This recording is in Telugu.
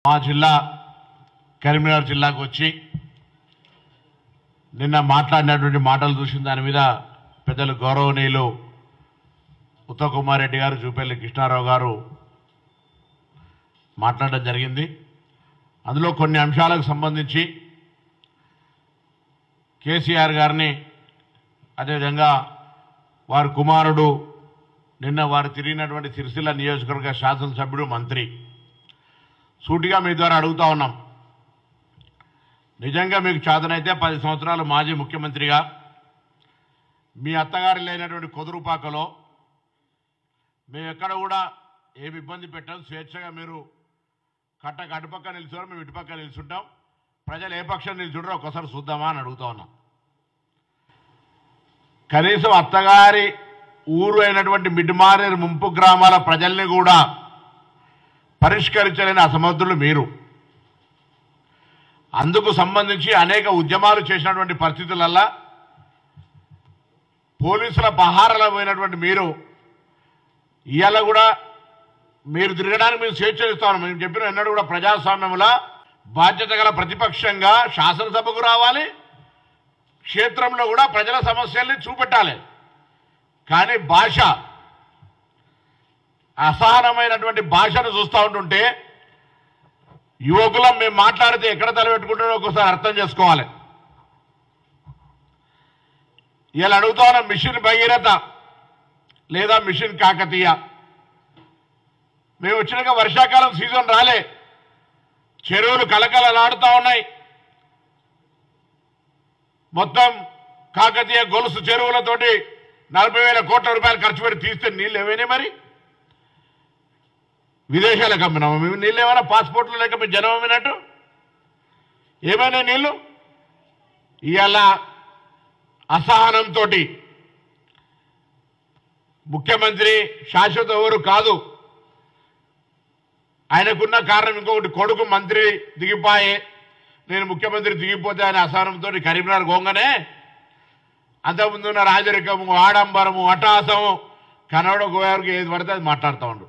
మా జిల్లా కరీంనగర్ జిల్లాకు వచ్చి నిన్న మాట్లాడినటువంటి మాటలు చూసిన దాని మీద పెద్దలు గౌరవనీయులు ఉత్తమ్ కుమార్ రెడ్డి గారు, జూపల్లి కృష్ణారావు గారు మాట్లాడడం జరిగింది. అందులో కొన్ని అంశాలకు సంబంధించి కేసీఆర్ గారిని, అదేవిధంగా వారి కుమారుడు, నిన్న వారు తిరిగినటువంటి సిరిసిల్ల నియోజకవర్గ శాసనసభ్యుడు, మంత్రి, సూటిగా మీ ద్వారా అడుగుతా ఉన్నాం. నిజంగా మీకు చేతనైతే 10 సంవత్సరాలు మాజీ ముఖ్యమంత్రిగా మీ అత్తగారి లేనటువంటి కొదురుపాకలో మేము ఎక్కడ కూడా ఏమి ఇబ్బంది పెట్టాం, స్వేచ్ఛగా మీరు అటుపక్క నిలుచున్నారు, మేము ఇటుపక్క నిలుచుంటాం, ప్రజలు ఏ పక్షం నిలుచుంటారో ఒకసారి చూద్దామా అని అడుగుతా ఉన్నాం. కనీసం అత్తగారి ఊరు అయినటువంటి మిడ్మానేరు ముంపు గ్రామాల ప్రజల్ని కూడా పరిష్కరించలేని అసమర్థులు మీరు. అందుకు సంబంధించి అనేక ఉద్యమాలు చేసినటువంటి పరిస్థితులల్లా పోలీసుల పహారాలో పోయినటువంటి మీరు ఇవాళ కూడా మీరు తిరగడానికి మేము స్వేచ్ఛ ఇస్తాం. మేము చెప్పిన ఎన్నడూ కూడా ప్రజాస్వామ్యంలో బాధ్యత గల ప్రతిపక్షంగా శాసనసభకు రావాలి, క్షేత్రంలో కూడా ప్రజల సమస్యల్ని చూపెట్టాలి. కానీ భాష, అసహనమైనటువంటి భాషను చూస్తూ ఉంటుంటే యువకులం మేము మాట్లాడితే ఎక్కడ తలపెట్టుకుంటారో ఒకసారి అర్థం చేసుకోవాలి. ఇలా అడుగుతా ఉన్న మిషన్ భగీరథ లేదా మిషన్ కాకతీయ, మేము వచ్చినాక వర్షాకాలం సీజన్ రాలే, చెరువులు కలకలలాడుతూ ఉన్నాయి. మొత్తం కాకతీయ గొలుసు చెరువులతోటి 40,000 కోట్ల రూపాయలు ఖర్చు పెట్టి తీస్తే నీళ్ళు ఏమైనా మరి విదేశాలకు అమ్మినాము. మేము నీళ్ళు ఏమైనా పాస్పోర్ట్లు లేక మేము జనం అమ్మినట్టు ఏమైనా నీళ్ళు? ఇవాళ అసహనంతో ముఖ్యమంత్రి శాశ్వత ఎవరు కాదు, ఆయనకున్న కారణం ఇంకొకటి, కొడుకు మంత్రి దిగిపోయే, నేను ముఖ్యమంత్రి దిగిపోతే అనే అసహనంతో కరీంనగర్ గోంగనే అంతకుముందున్న రాజరికము, ఆడంబరము, అట్టహాసము, కన్నడ గోయారికి ఏది పడితే అది మాట్లాడుతూ ఉండు.